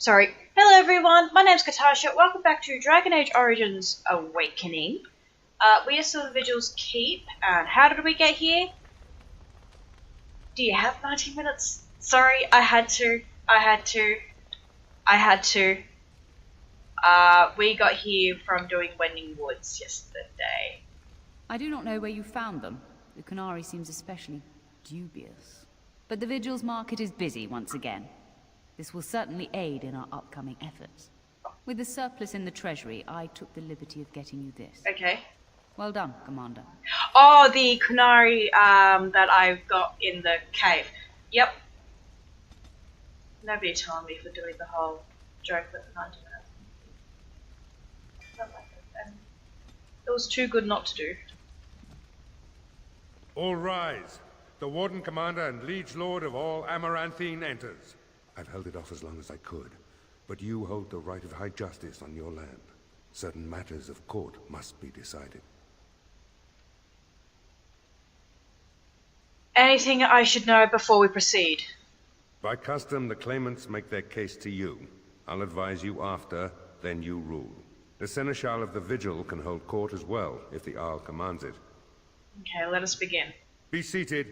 Sorry. Hello everyone, my name's Katasha. Welcome back to Dragon Age Origins Awakening. We are still the Vigil's Keep, and how did we get here? Do you have 90 minutes? Sorry, I had to. We got here from doing Wending Woods yesterday. I do not know where you found them. The Qunari seems especially dubious. But the Vigil's market is busy once again. This will certainly aid in our upcoming efforts. With the surplus in the treasury, I took the liberty of getting you this. Okay. Well done, Commander. Oh, the Qunari that I got in the cave. Yep. Nobody told me for doing the whole joke with the 90 minutes. Not like it. And it was too good not to do. All rise. The Warden Commander and Liege Lord of all Amaranthine enters. I've held it off as long as I could, but you hold the right of high justice on your land. Certain matters of court must be decided. Anything I should know before we proceed? By custom, the claimants make their case to you. I'll advise you after, then you rule. The Seneschal of the Vigil can hold court as well, if the Arl commands it. Okay, let us begin. Be seated.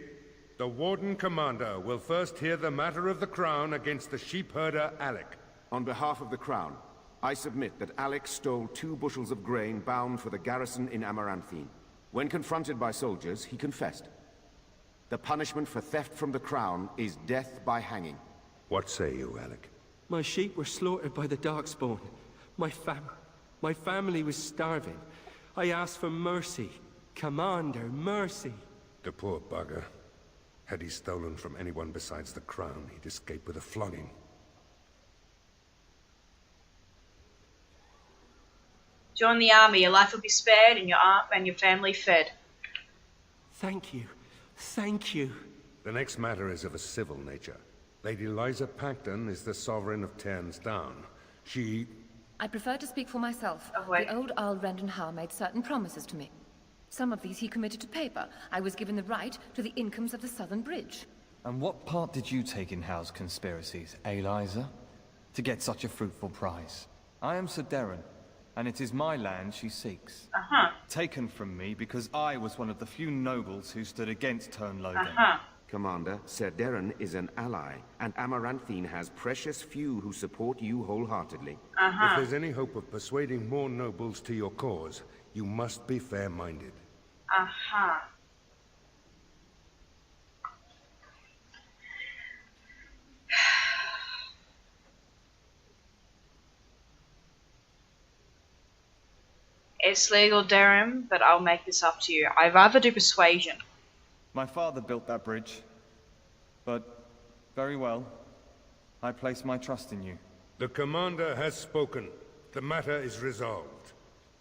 The Warden Commander will first hear the matter of the Crown against the sheepherder Alec. On behalf of the Crown, I submit that Alec stole 2 bushels of grain bound for the garrison in Amaranthine. When confronted by soldiers, he confessed. The punishment for theft from the Crown is death by hanging. What say you, Alec? My sheep were slaughtered by the Darkspawn. My family was starving. I asked for mercy. Commander, mercy. The poor bugger. Had he stolen from anyone besides the Crown, he'd escape with a flogging. Join the army, your life will be spared and your family fed. Thank you. Thank you. The next matter is of a civil nature. Lady Liza Pacton is the sovereign of Terns Down. I prefer to speak for myself. Oh, wait. The old Arl Rendenhar made certain promises to me. Some of these he committed to paper. I was given the right to the incomes of the Southern Bridge. And what part did you take in Hal's conspiracies, Liza? To get such a fruitful prize? I am Sir Darren, and it is my land she seeks. Taken from me because I was one of the few nobles who stood against Turnlogan. Commander, Sir Darren is an ally, and Amaranthine has precious few who support you wholeheartedly. If there's any hope of persuading more nobles to your cause, you must be fair-minded. It's legal, Durham, but I'll make this up to you. I'd rather do persuasion. My father built that bridge. But, very well. I place my trust in you. The Commander has spoken. The matter is resolved.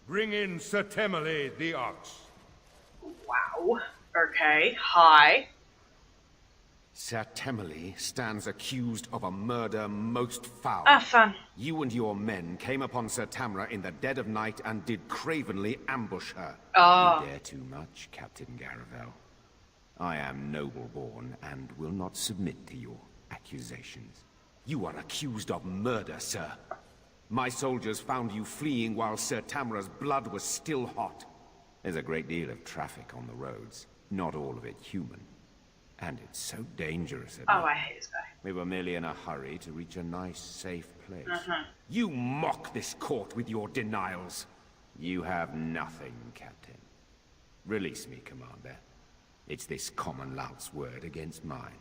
Bring in Sir Temmerley the Ox. Wow. Okay. Hi. Sir Temmerley stands accused of a murder most foul. Fun. You and your men came upon Sir Tamra in the dead of night and did cravenly ambush her. Oh. You dare too much, Captain Garavel. I am noble-born and will not submit to your accusations. You are accused of murder, sir. My soldiers found you fleeing while Sir Tamra's blood was still hot. There's a great deal of traffic on the roads, not all of it human. And it's so dangerous at night. Oh, I hate this guy. We were merely in a hurry to reach a nice, safe place. You mock this court with your denials. You have nothing, Captain. Release me, Commander. It's this common lout's word against mine.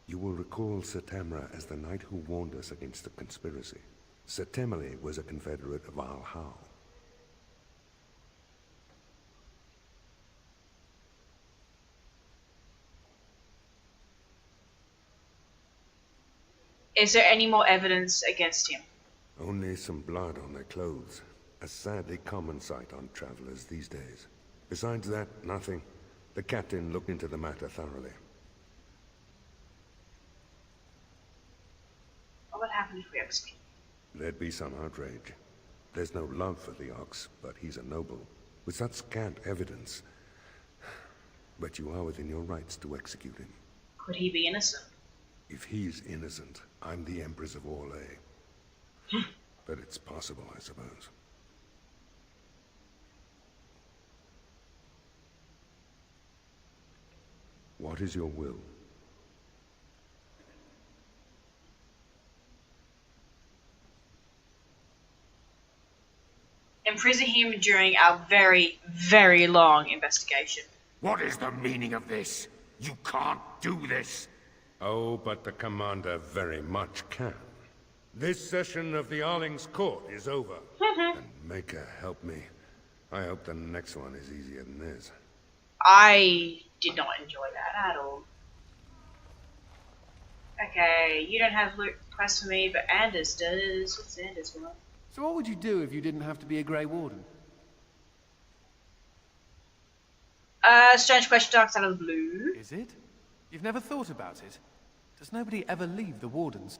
You will recall Sir Tamra as the knight who warned us against the conspiracy. Sir Temmerley was a confederate of Arl Howe. Is there any more evidence against him? Only some blood on their clothes. A sadly common sight on travelers these days. Besides that, nothing. The captain looked into the matter thoroughly. What would happen if we execute? There'd be some outrage. There's no love for the Ox, but he's a noble. With such scant evidence. But you are within your rights to execute him. Could he be innocent? If he's innocent, I'm the Empress of Orlais. But it's possible, I suppose. What is your will? Imprison him during our very, very long investigation. What is the meaning of this? You can't do this! Oh, but the Commander very much can. This session of the Arling's Court is over. And Maker, help me. I hope the next one is easier than this. I did not enjoy that at all. Okay, you don't have loot quest for me, but Anders does. What's Anders want? So what would you do if you didn't have to be a Grey Warden? Strange question, dark side of the blue. Is it? You've never thought about it? Does nobody ever leave the Wardens?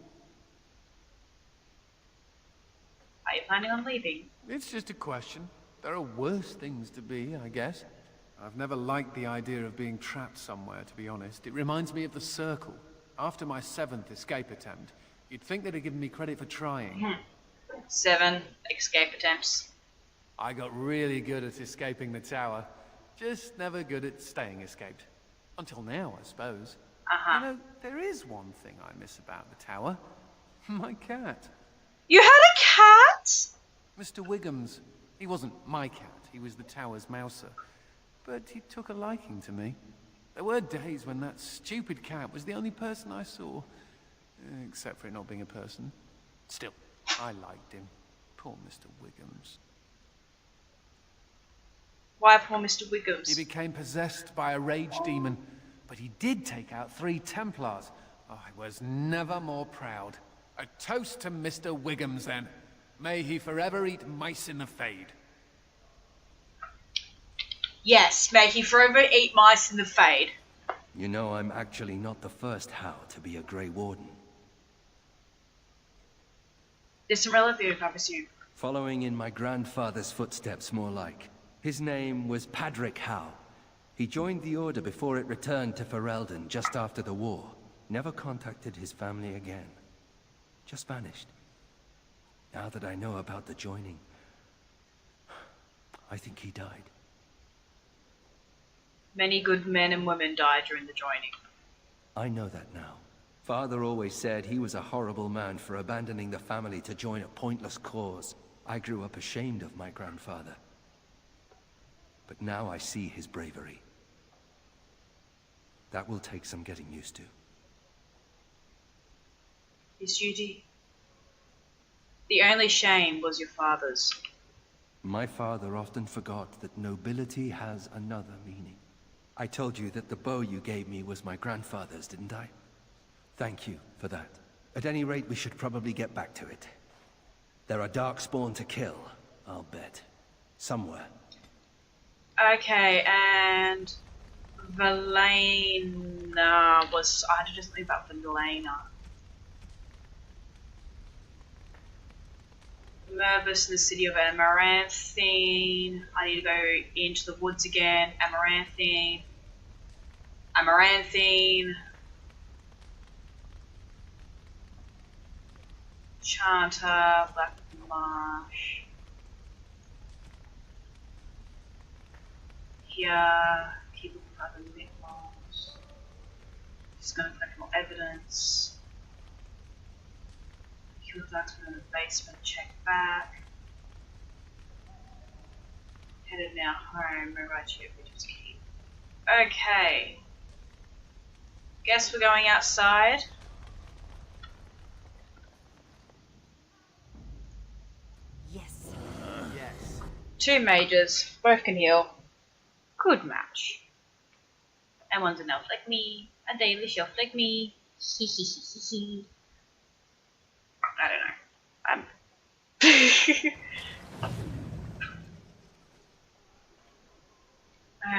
Are you planning on leaving? It's just a question. There are worse things to be, I guess. I've never liked the idea of being trapped somewhere, to be honest. It reminds me of the Circle. After my 7th escape attempt, you'd think they'd have given me credit for trying. 7 escape attempts. I got really good at escaping the tower. Just never good at staying escaped. Until now, I suppose. You know, there is one thing I miss about the tower. My cat. You had a cat? Mr. Wiggums. He wasn't my cat, he was the tower's mouser. But he took a liking to me. There were days when that stupid cat was the only person I saw. Except for it not being a person. Still, I liked him. Poor Mr. Wiggums. Why poor Mr. Wiggums? He became possessed by a rage demon, but he did take out 3 Templars. Oh, I was never more proud. A toast to Mr. Wiggums, then. May he forever eat mice in the Fade. Yes, may he forever eat mice in the Fade. You know, I'm actually not the first Howe to be a Grey Warden. Distant relative, I presume. Following in my grandfather's footsteps, more like. His name was Padric Howe. He joined the Order before it returned to Ferelden just after the war. Never contacted his family again. Just vanished. Now that I know about the joining, I think he died. Many good men and women died during the joining. I know that now. Father always said he was a horrible man for abandoning the family to join a pointless cause. I grew up ashamed of my grandfather. But now I see his bravery. That will take some getting used to. His duty. The only shame was your father's. My father often forgot that nobility has another meaning. I told you that the bow you gave me was my grandfather's, didn't I? Thank you for that. At any rate, we should probably get back to it. There are Darkspawn to kill, I'll bet. Somewhere. Okay, and Valena was... I had to just leave out Valena. Mervis in the city of Amaranthine. I need to go into the woods again. Amaranthine. Amaranthine. Chanta. Black Marsh. Here. Keep looking for other Midlands. Just going to collect more evidence. Kill the blacksmith in the basement, check back. Headed now home, move right to Bridges Keep. Okay. Guess we're going outside. Yes. Yes. 2 mages, both can heal. Good match. And one's an elf like me, a Dalish elf like me. Hee. I don't know.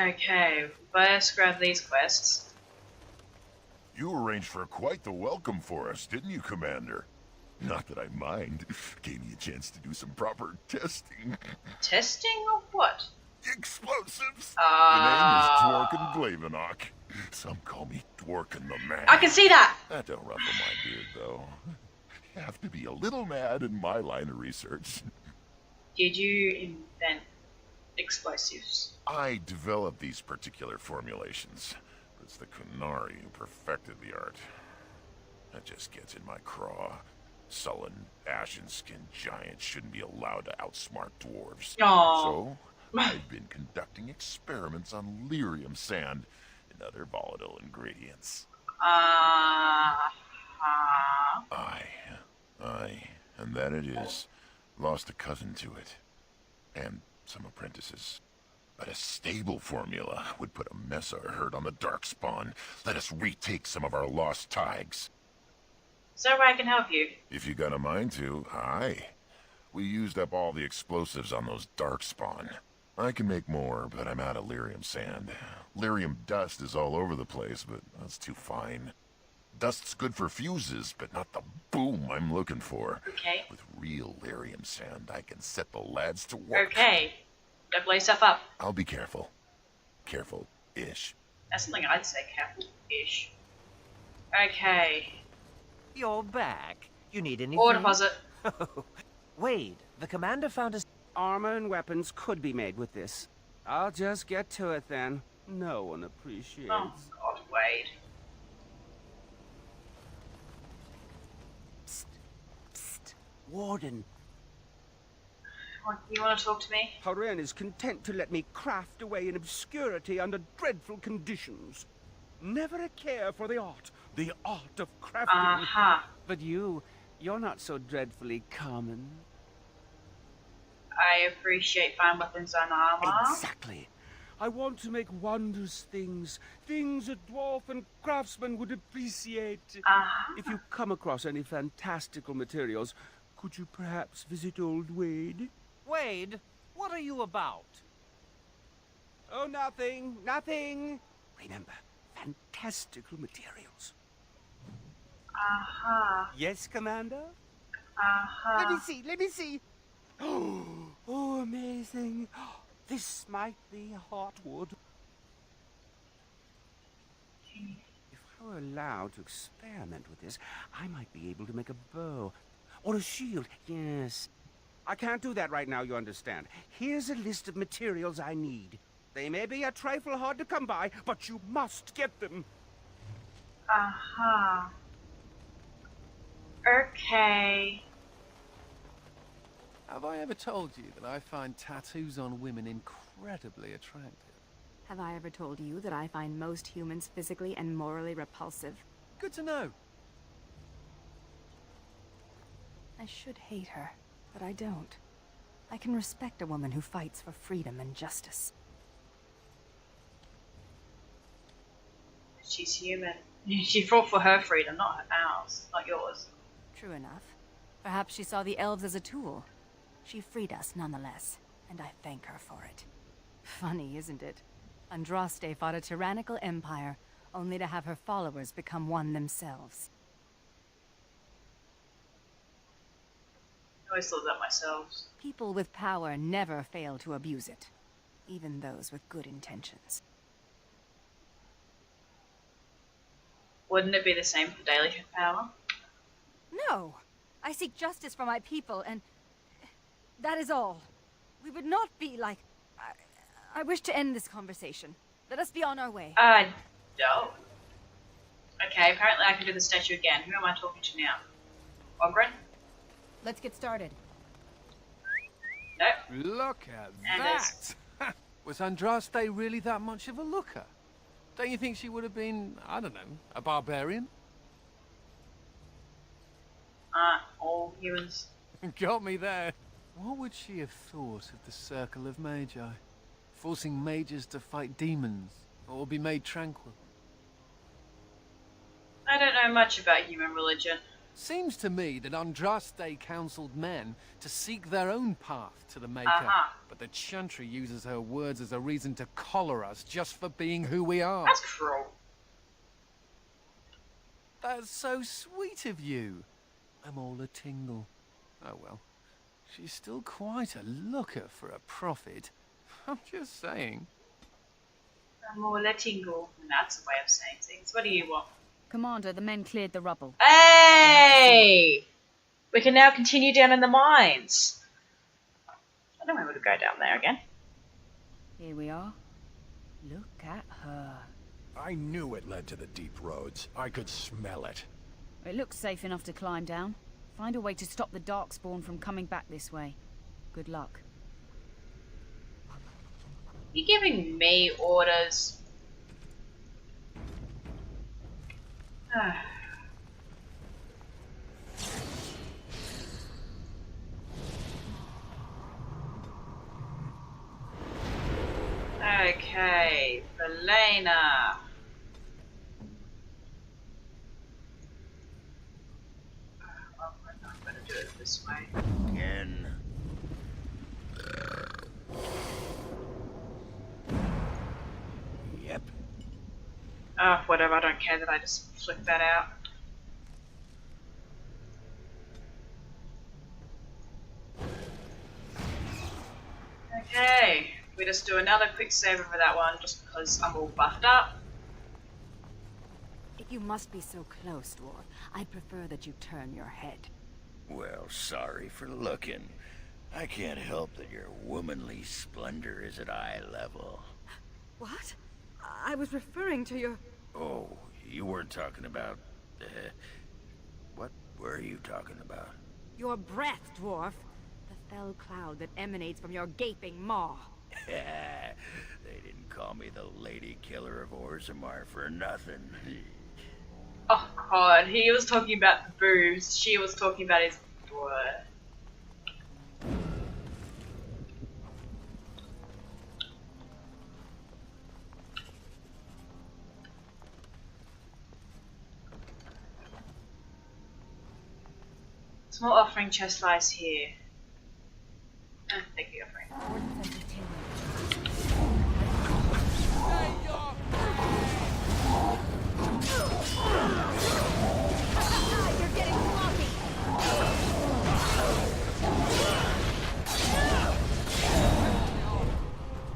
Okay, let's grab these quests. You arranged for quite the welcome for us, didn't you, Commander? Not that I mind. Gave me a chance to do some proper testing. Testing of what? Explosives. The name is Dworkin Glavenok. Some call me Dworkin the Man. I can see that! That don't ruffle my beard, though. Yeah, have to be a little mad in my line of research. Did you invent explosives? I developed these particular formulations. It's the Qunari who perfected the art. That just gets in my craw. Sullen, ashen-skinned giants shouldn't be allowed to outsmart dwarves. Aww. So, I've been conducting experiments on lyrium sand and other volatile ingredients. And that it is. Lost a cousin to it. And some apprentices. But a stable formula would put a Mesa herd on the Darkspawn. Let us retake some of our lost Tigers. So I can help you. If you got a mind to, aye. We used up all the explosives on those Darkspawn. I can make more, but I'm out of lyrium sand. Lyrium dust is all over the place, but that's too fine. Dust's good for fuses, but not the boom I'm looking for. Okay. With real lyrium sand, I can set the lads to work. Okay. Don't blow yourself up. I'll be careful. Careful-ish. That's something I'd say, careful-ish. Okay. You're back. You need anything? Ore deposit. Wade, the commander found us. Armor and weapons could be made with this. I'll just get to it then. No one appreciates. Oh, God, Wade. Psst. Warden. You want to talk to me? Haren is content to let me craft away in obscurity under dreadful conditions. Never a care for the art of crafting. But you're not so dreadfully common. I appreciate fine weapons and armor. Exactly. I want to make wondrous things. Things a dwarf and craftsman would appreciate. If you come across any fantastical materials, could you perhaps visit old Wade? Wade, what are you about? Oh, nothing. Remember, fantastical materials. Yes, Commander? Let me see. Oh, amazing. This might be heartwood. If I were allowed to experiment with this, I might be able to make a bow. Or a shield, yes. I can't do that right now, you understand. Here's a list of materials I need. They may be a trifle hard to come by, but you must get them. Okay. Have I ever told you that I find tattoos on women incredibly attractive? Have I ever told you that I find most humans physically and morally repulsive? Good to know. I should hate her, but I don't. I can respect a woman who fights for freedom and justice. She's human. She fought for her freedom, not ours, not yours. True enough. Perhaps she saw the elves as a tool. She freed us nonetheless, and I thank her for it. Funny, isn't it? Andraste fought a tyrannical empire, only to have her followers become one themselves. I always thought that myself. People with power never fail to abuse it, even those with good intentions. Wouldn't it be the same for Daily Power? No! I seek justice for my people, and that is all. We would not be like... I wish to end this conversation. Let us be on our way. No. Okay, apparently I can do the statue again. Who am I talking to now? Ogren? Let's get started. Nope. Look at that! Was Andraste really that much of a looker? Don't you think she would have been, I don't know, a barbarian? All humans. Got me there. What would she have thought of the Circle of Magi? Forcing mages to fight demons, or be made tranquil? I don't know much about human religion. Seems to me that Andraste counseled men to seek their own path to the Maker, but the Chantry uses her words as a reason to collar us just for being who we are. That's cruel. That's so sweet of you. I'm all a tingle. Oh well, she's still quite a looker for a prophet. I'm just saying. I'm all letting go. That's a way of saying things. What do you want? Commander, the men cleared the rubble. Hey! We can now continue down in the mines. I don't know where to go down there again. Here we are. Look at her. I knew it led to the deep roads. I could smell it. It looks safe enough to climb down. Find a way to stop the Darkspawn from coming back this way. Good luck. You're giving me orders. Okay, Belena. I'm gonna do it this way. Again. Yep. Oh, whatever, I don't care that I just flick that out. Okay, we just do another quick save over that one just because I'm all buffed up. If you must be so close, Dwarf, I'd prefer that you turn your head. Well, sorry for looking. I can't help that your womanly splendor is at eye level. What? I was referring to your... Oh, you weren't talking about... what were you talking about? Your breath, Dwarf. The fell cloud that emanates from your gaping maw. They didn't call me the Lady Killer of Orzammar for nothing. Oh god, he was talking about the boobs, she was talking about his what? Small offering chest lies here. Thank you, offering. You're getting sloppy.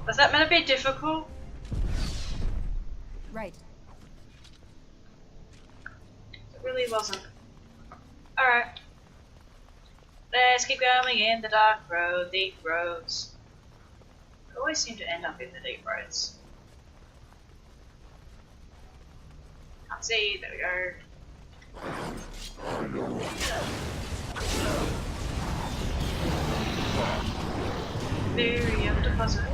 Was that meant to be difficult? Right. It really wasn't. Alright. Let's keep going in the dark road, deep roads. I always seem to end up in the deep roads. Can't see, there we go. Very deposit.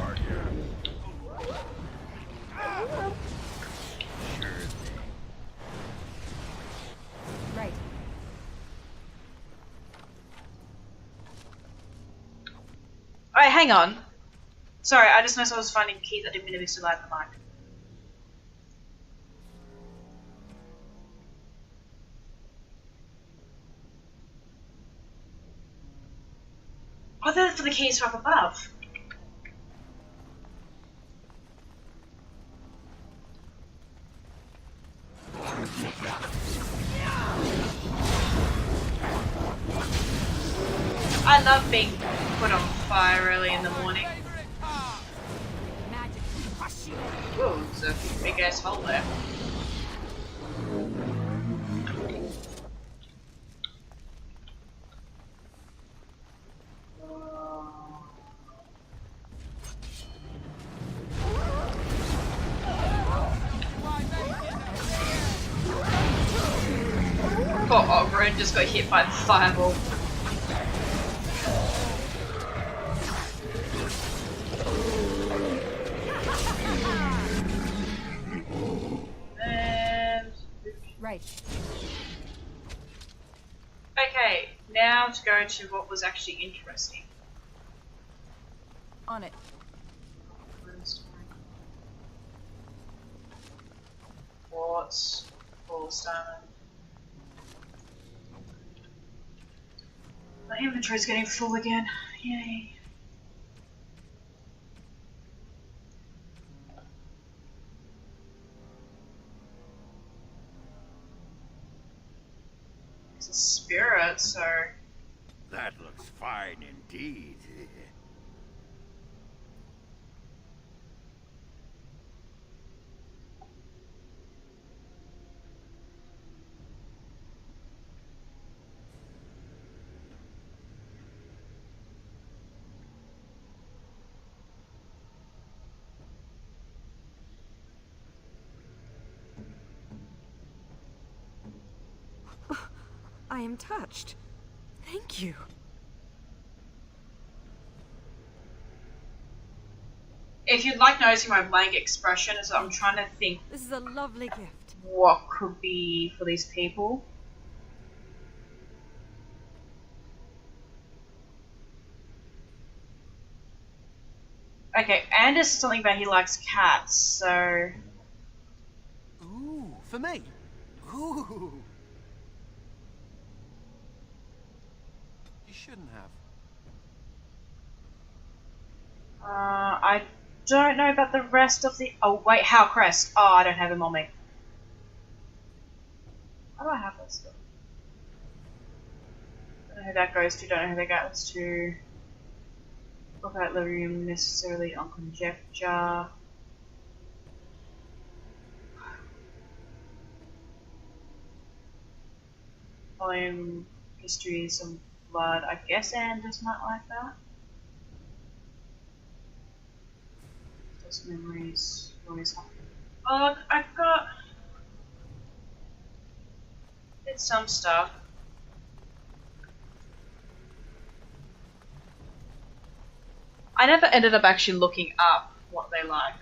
Right. Alright, hang on. Sorry, I just noticed I was finding keys. I didn't mean to be so loud in the mic. Oh, they're for the keys from up above. I love being put on fire early in the morning. Whoa, there's a big ass hole there. Oh, Ren just got hit by the fireball. And... Right. Okay, now to go to what was actually interesting. On it. Quartz, Ballstone. My inventory's getting full again. Yay. It's a spirit, so... That looks fine indeed. I am touched. Thank you. If you'd like noticing my blank expression, is I'm trying to think This is a lovely gift. what could be for these people. Okay, Anders said something about he likes cats, so... Ooh, for me? Ooh. You shouldn't have. I don't know about the rest of the... Oh, wait, Hal Crest. Oh, I don't have him on me. How do I have this stuff? Don't know who that goes to, don't know who that goes to. Look at Lyrium necessarily on conjecture. Volume, history, some blood. I guess Anders might like that. Just memories, stories. Oh, I've got... Did some stuff. I never ended up actually looking up what they like.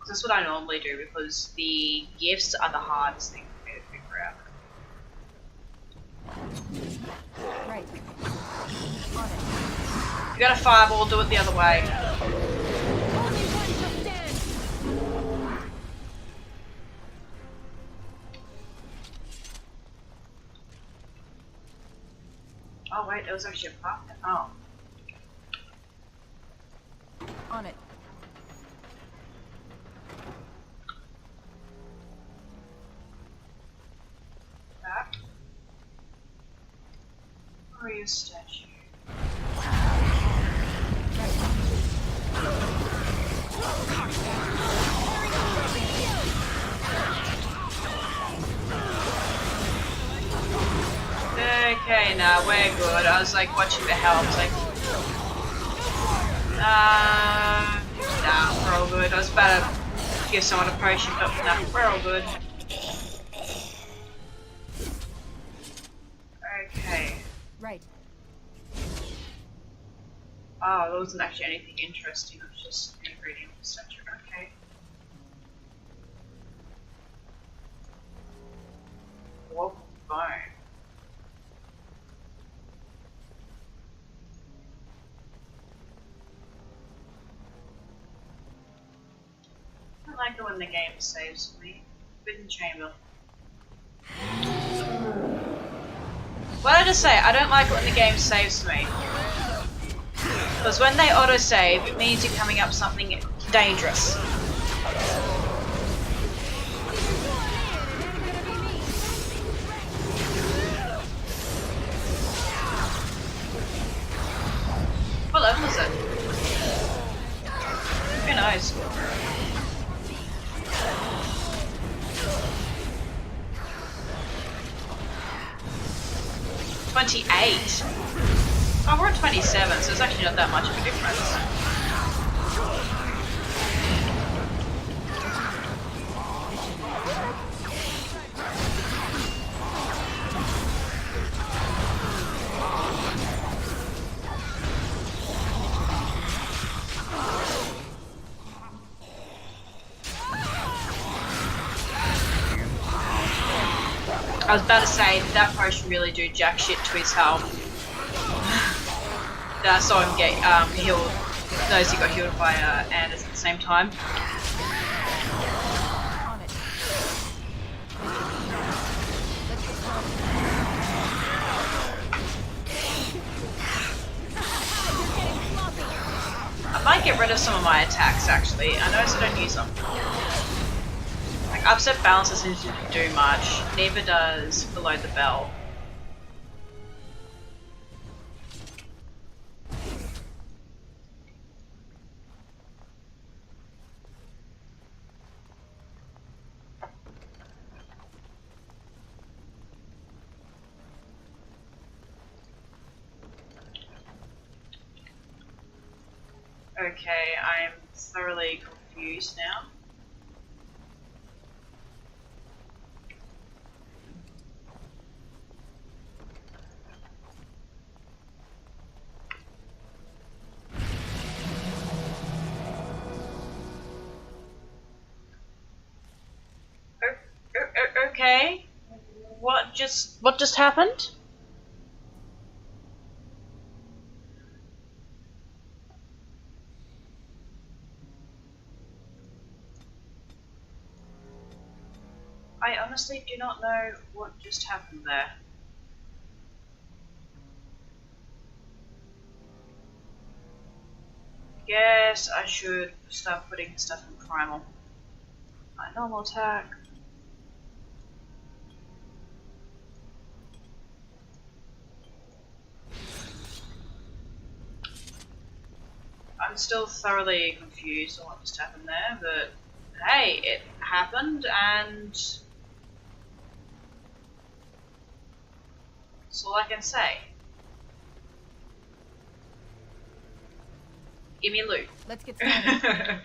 That's what I normally do because the gifts are the hardest thing for me to figure out. Right. You got a fireball, do it the other way. Oh wait, there was actually a path. Oh. On it. Back. Where are your statue? Okay, now we're good. I was like watching the hell. I was like, nah, we're all good. I was about to give someone a potion, but nah, we're all good. Okay. Right. Oh, there wasn't actually anything interesting. It was just an ingredient of the statue. Okay. Wolf bone. I like it when the game saves me. Forbidden chamber. What did I just say? I don't like it when the game saves me. Because when they auto-save, it means you're coming up something dangerous. What level is it? Who knows? $28. Oh, we're at 27, so it's actually not that much of a difference. I was about to say, did that potion really do jack shit to his health? Then I saw him get healed. Those who got healed by Anders at the same time. I might get rid of some of my attacks actually. I notice I don't use them. Like upset balance doesn't do much. Neither does below the belt. Okay, I'm thoroughly confused now. What just happened? I honestly do not know what just happened there. Guess I should start putting stuff in primal. My normal attack. I'm still thoroughly confused on what just happened there, but hey, it happened and that's all I can say. Give me loot. Let's get started.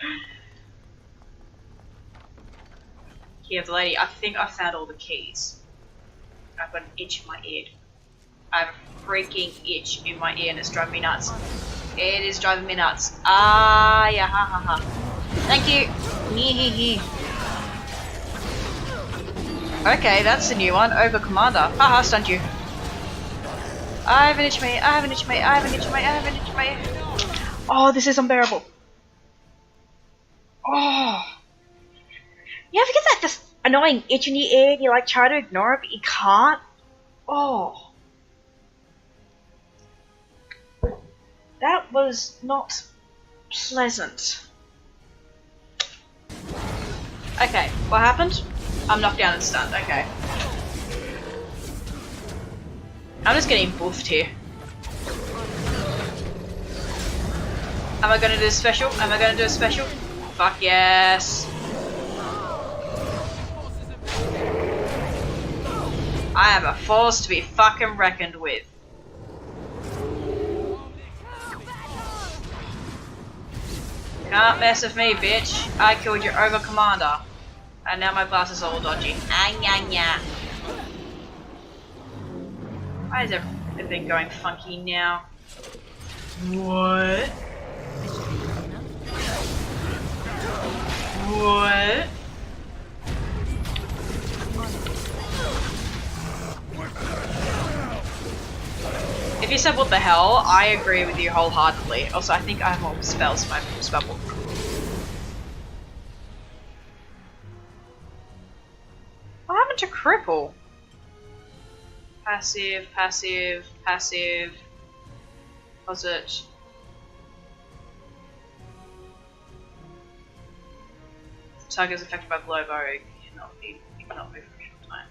Here's the lady. I think I found all the keys. I've got an itch in my ear. I have a freaking itch in my ear and it's driving me nuts. It is driving me nuts. Ah, yeah, ha ha ha. Thank you. Okay, that's a new one. Over Commander. Haha, stunned you. I have an itch, mate. I have an itch, mate. I have an itch, mate. I have an itch, mate. Oh, this is unbearable. Oh. You ever get that just annoying itch in your ear and you like try to ignore it but you can't? Oh. That was not pleasant. Okay, what happened? I'm knocked down and stunned, okay. I'm just getting buffed here. Am I gonna do a special? Am I gonna do a special? Fuck yes. I am a force to be fucking reckoned with. Can't mess with me, bitch. I killed your Ogre Commander. And now my class is all dodgy. Ah, nya, nya. Why is everything going funky now? What? What? If you said what the hell, I agree with you wholeheartedly. Also, I think I have more spells in my spell book. What happened to cripple? Passive, passive, passive. Was it? Target is affected by blow bow. It cannot move for a short time.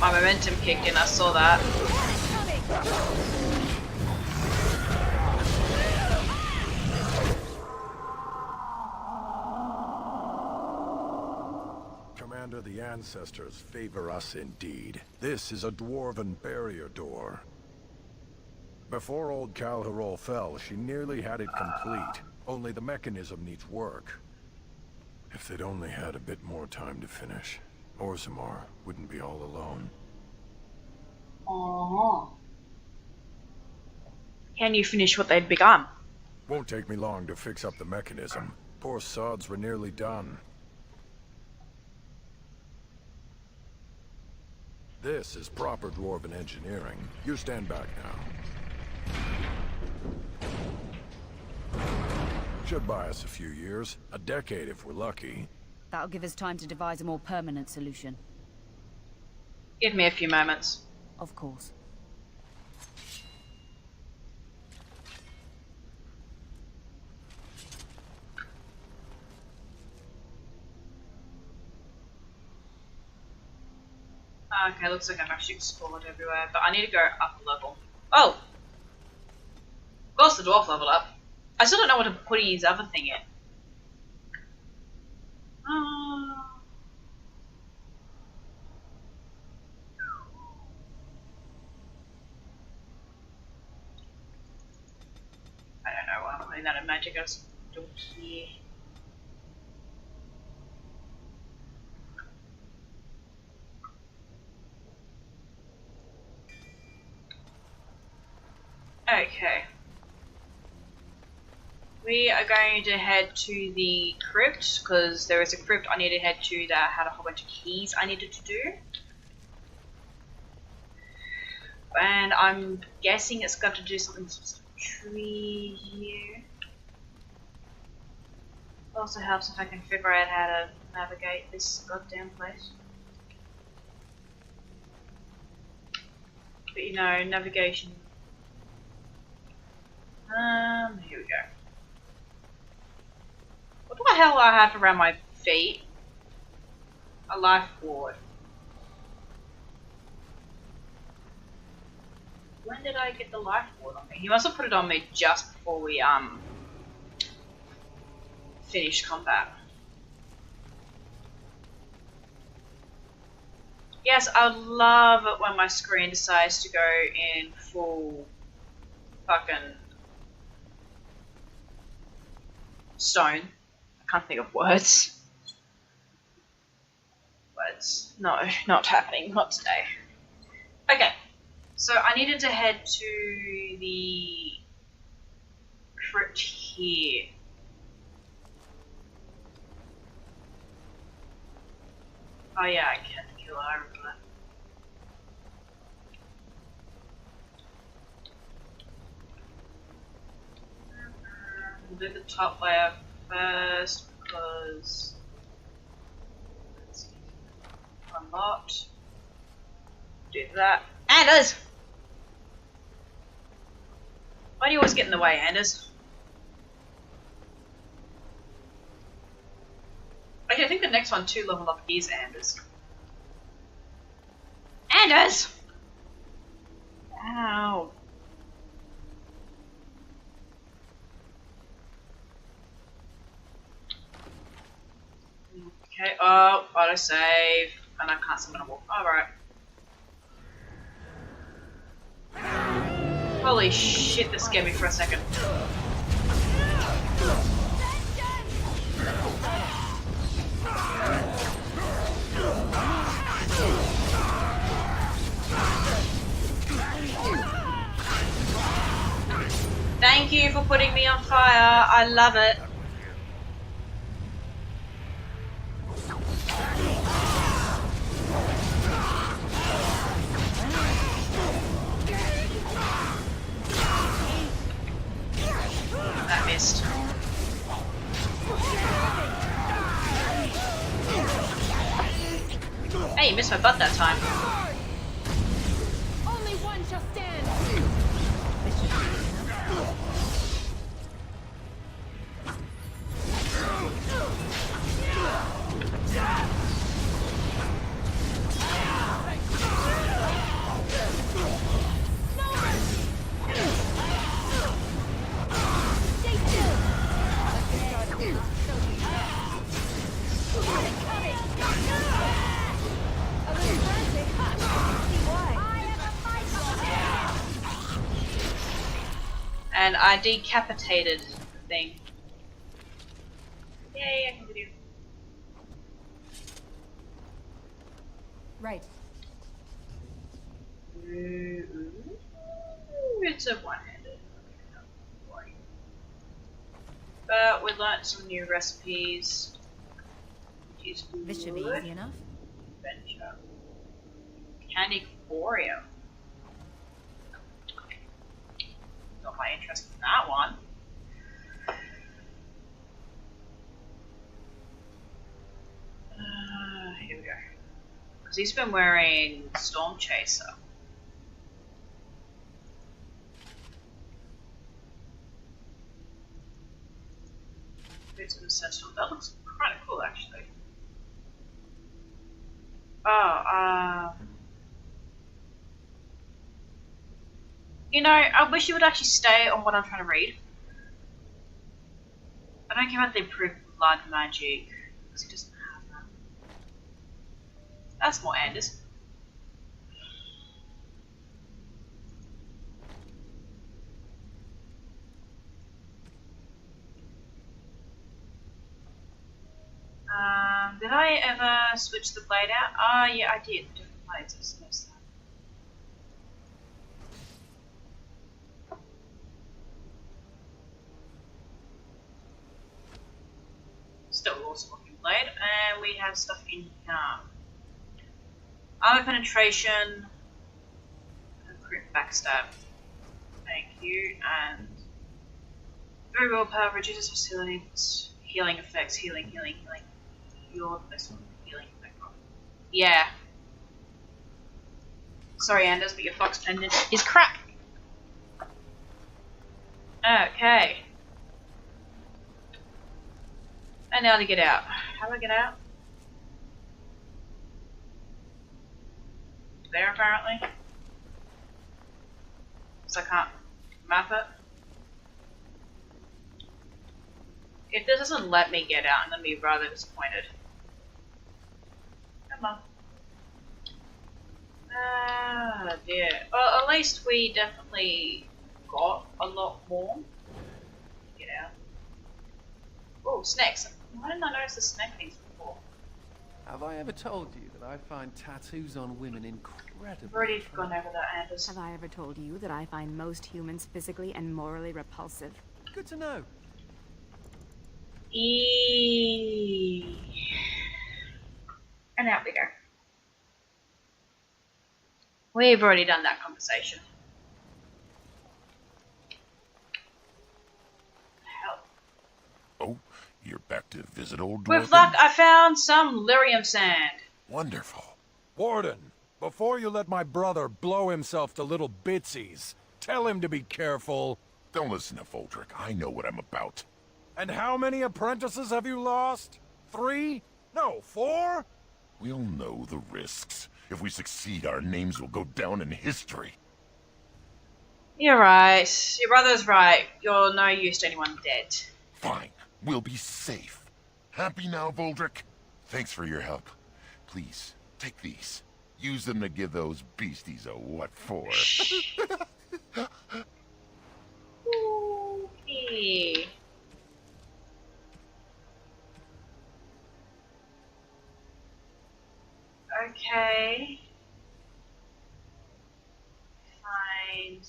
My momentum kicked in, I saw that. Commander, the ancestors favor us indeed. This is a dwarven barrier door. Before old Calharol fell, she nearly had it complete. Only the mechanism needs work. If they'd only had a bit more time to finish, Orzammar wouldn't be all alone. Aww. Can you finish what they'd begun? Won't take me long to fix up the mechanism. Poor sods were nearly done. This is proper dwarven engineering. You stand back now. Should buy us a few years. A decade if we're lucky. That'll give us time to devise a more permanent solution. Give me a few moments. Of course. Okay, looks like I've actually explored everywhere, but I need to go up a level. Oh! Of course the dwarf leveled up. I still don't know what to put his other thing in. I don't know why I'm putting that in magic. I just don't care. Okay. We are going to head to the crypt, because there is a crypt I need to head to that had a whole bunch of keys I needed to do. And I'm guessing it's got to do something with the tree here. It also helps if I can figure out how to navigate this goddamn place. But you know, navigation. Here we go. What the hell do I have around my feet? A life ward. When did I get the life ward on me? He must have put it on me just before we finished combat. Yes, I love it when my screen decides to go in full fucking stone. I can't think of words. Words. No, not happening. Not today. Okay. So I needed to head to the crypt here. Oh yeah, I can't kill her, I remember that. We'll do the top layer first because it's unlocked. Do that. Anders! Why do you always get in the way, Anders? Okay, I think the next one to level up is Anders. Anders! Ow. Okay, oh, autosave. And I can't summon a wolf. Alright. Holy shit, that scared me for a second. Thank you for putting me on fire. I love it. That missed. Hey, you missed my butt that time. Only one shall stand. And I decapitated the thing. Yay, I can do. Right. It's a one-handed. But we learnt some new recipes. This should be easy enough. Adventure. Candy Emporium. Got my interest in that one. Here we go. Because he's been wearing Storm Chaser. Boots of Ancestral. That looks kind of cool, actually. Oh, you know, I wish you would actually stay on what I'm trying to read. I don't care about the improved blood magic, because he doesn't have that. That's more Anders. Did I ever switch the blade out? Ah, yeah, I did. The different blades, I suppose. have stuff in here. Armor penetration. And crit backstab. Thank you. And 3 willpower reduces hostility. Healing effects. Healing. You're the best one. Healing effect. Yeah. Sorry, Anders, but your fox pendant is crap. Okay. And now to get out. How do I get out? There, apparently. So I can't map it. If this doesn't let me get out, I'm gonna be rather disappointed. Come on. Ah, dear. Well, at least we definitely got a lot more. Get out. Oh, snakes. Why didn't I notice the snake things before? Have I ever told you that I find tattoos on women incredible? I've already gone over that, Anders. Have I ever told you that I find most humans physically and morally repulsive? Good to know. And out we go. We've already done that conversation. Oh, you're back to visit old With Dwarven? luck, I found some lyrium sand. Wonderful. Warden, before you let my brother blow himself to little bitsies, tell him to be careful. Don't listen to Voldrick. I know what I'm about. And how many apprentices have you lost? 3? No, 4? We'll know the risks. If we succeed, our names will go down in history. You're right. Your brother's right. You're no use to anyone dead. Fine. We'll be safe. Happy now, Voldrick? Thanks for your help. Please, take these. Use them to give those beasties a what for. Okay. Okay. Find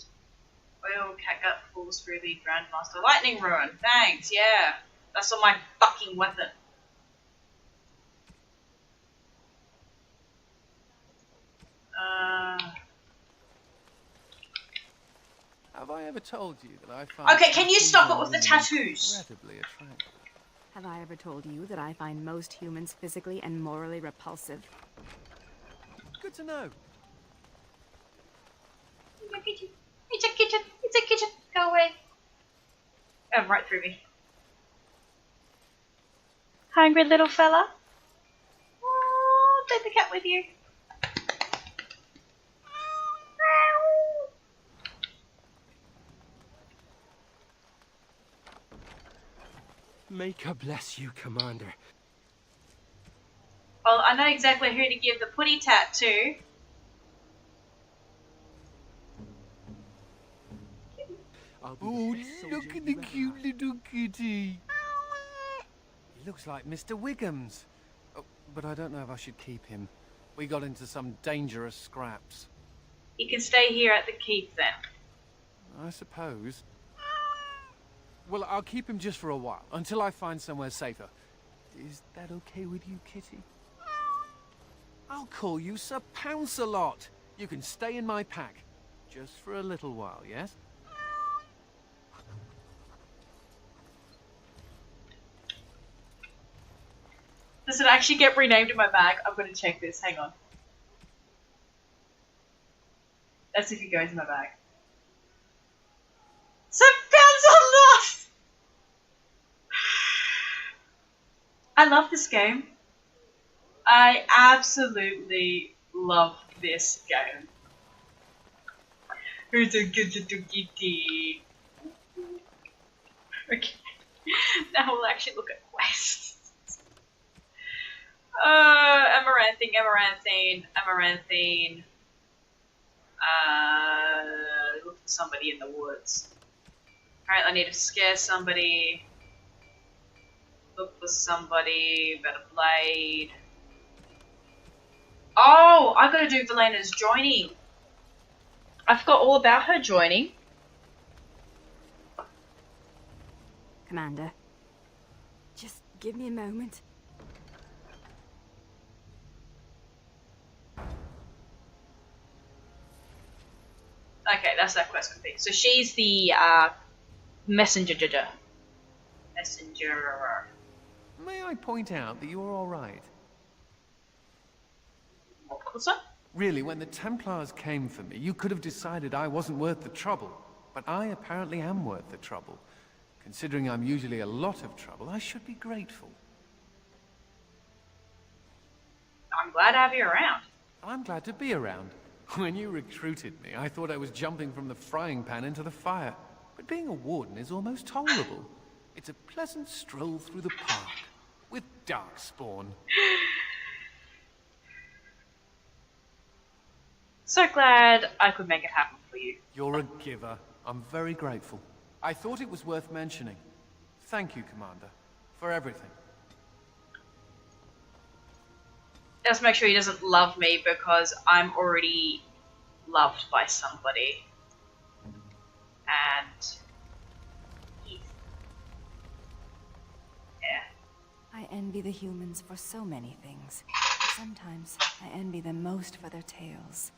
oil catgut falls through the Grandmaster Lightning Rune. Thanks, yeah. That's on my fucking weapon. Have I ever told you that I find... Okay, can you stop it with the tattoos? Incredibly attractive. Have I ever told you that I find most humans physically and morally repulsive? Good to know. It's a kitchen. It's a kitchen. It's a kitchen. Go away. Oh, right through me. Hungry little fella? Oh, take the cat with you. May God bless you, Commander. Well, I know exactly who to give the putty tat to. Oh, look at the cute little kitty. He looks like Mr. Wiggums. Oh, but I don't know if I should keep him. We got into some dangerous scraps. You can stay here at the keep then. I suppose. Well, I'll keep him just for a while, until I find somewhere safer. Is that okay with you, kitty? I'll call you Sir Pounce-a-Lot. You can stay in my pack. Just for a little while, yes? Does it actually get renamed in my bag? I'm going to check this. Hang on. Let's see if it goes in my bag. Sir Pounce-a-Lot! I love this game. I absolutely love this game. Who's a good little kitty? Okay. Now we'll actually look at quests. Amaranthine. Look for somebody in the woods. Alright, I need to scare somebody. Look for somebody. Better blade. Oh, I gotta do Velena's joining. I forgot all about her joining. Commander, just give me a moment. Okay, that's that quest complete. So she's the messenger. Messenger. May I point out that you're all right? What's that? Really, when the Templars came for me, you could have decided I wasn't worth the trouble. But I apparently am worth the trouble. Considering I'm usually a lot of trouble, I should be grateful. I'm glad to have you around. I'm glad to be around. When you recruited me, I thought I was jumping from the frying pan into the fire. But being a warden is almost tolerable. It's a pleasant stroll through the park with Darkspawn. So glad I could make it happen for you. You're a giver. I'm very grateful. I thought it was worth mentioning. Thank you, Commander, for everything. Just make sure he doesn't love me because I'm already loved by somebody. And yeah. I envy the humans for so many things. Sometimes I envy them most for their tales.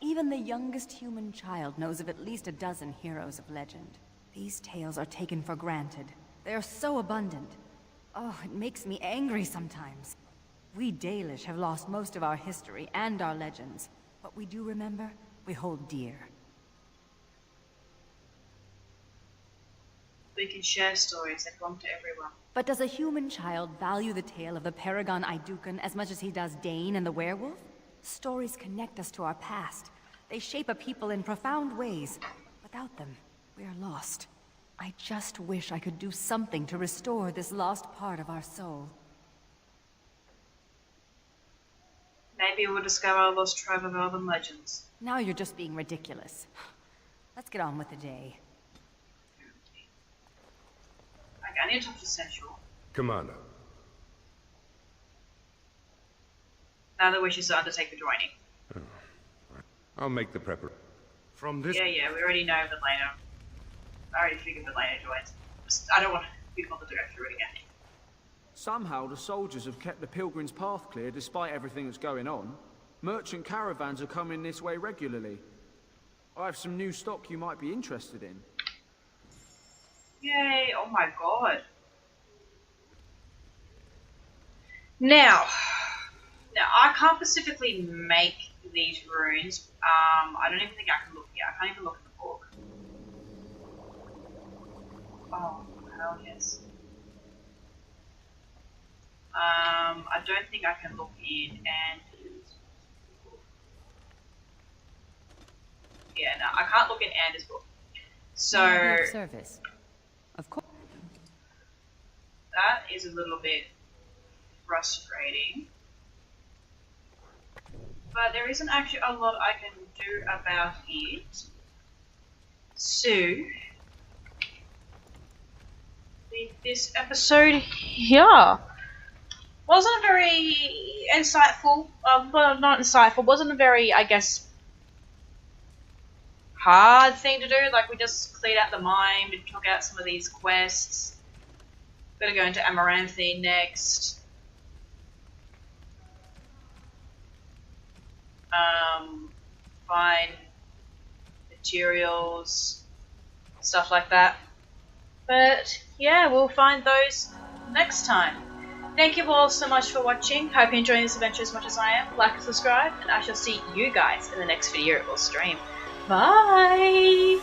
Even the youngest human child knows of at least a dozen heroes of legend. These tales are taken for granted. They are so abundant. Oh, it makes me angry sometimes. We Dalish have lost most of our history and our legends. What we do remember, we hold dear. We can share stories that belong to everyone. But does a human child value the tale of the Paragon Idukan as much as he does Dane and the werewolf? Stories connect us to our past. They shape a people in profound ways. Without them, we are lost. I just wish I could do something to restore this lost part of our soul. Maybe we'll discover our lost tribe of elven legends. Now you're just being ridiculous. Let's get on with the day. Okay, I need to talk to Central. Commander. Now that wishes to undertake the joining. Oh, I'll make the prepper. From this... Yeah, we already know Velena. I already figured Velena joins. I don't want to be bothered to go through it again. Somehow the soldiers have kept the pilgrim's path clear despite everything that's going on. Merchant caravans are coming this way regularly. I have some new stock you might be interested in. Yay, oh my god. Now I can't specifically make these runes. I don't even think I can look here. I can't even look at the book. Oh, hell yes. I don't think I can look in Anders' book. Yeah, no, I can't look in Anders' book. So service. Of course. That is a little bit frustrating. But there isn't actually a lot I can do about it. So this episode here wasn't very insightful. Well, not insightful. Wasn't a very, I guess, hard thing to do. Like, we just cleared out the mine, we took out some of these quests. Gotta go into Amaranthine next. Find materials, stuff like that. But yeah, we'll find those next time. Thank you all so much for watching. Hope you're enjoying this adventure as much as I am. Like and subscribe, and I shall see you guys in the next video or stream. Bye!